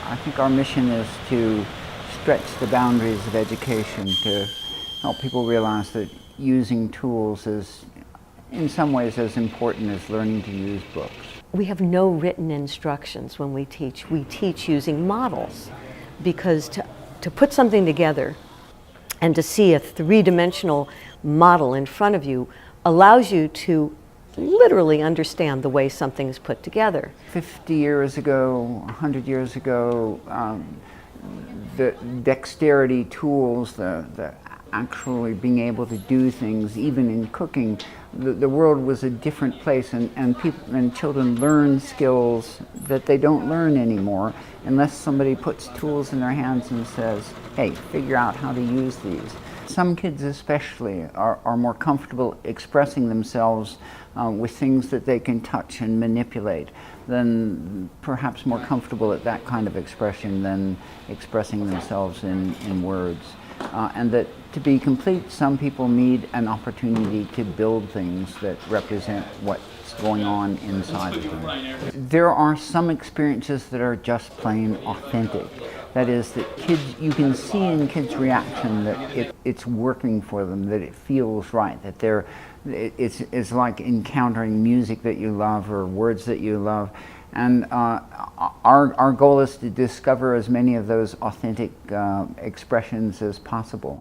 I think our mission is to stretch the boundaries of education, to help people realize that using tools is in some ways as important as learning to use books. We have no written instructions when we teach. We teach using models, because to put something together and to see a three-dimensional model in front of you allows you to literally understand the way something is put together. 50 years ago, 100 years ago, the dexterity tools, the actually being able to do things, even in cooking, the world was a different place, and people and children learn skills that they don't learn anymore unless somebody puts tools in their hands and says, hey, figure out how to use these. Some kids especially are more comfortable expressing themselves with things that they can touch and manipulate, than perhaps more comfortable at that kind of expression than expressing themselves in words. And that to be complete, some people need an opportunity to build things that represent what's going on inside of them. There are some experiences that are just plain authentic. That is, that kids, you can see in kids' reaction that it's working for them, that it feels right, that it's like encountering music that you love or words that you love. And our goal is to discover as many of those authentic expressions as possible.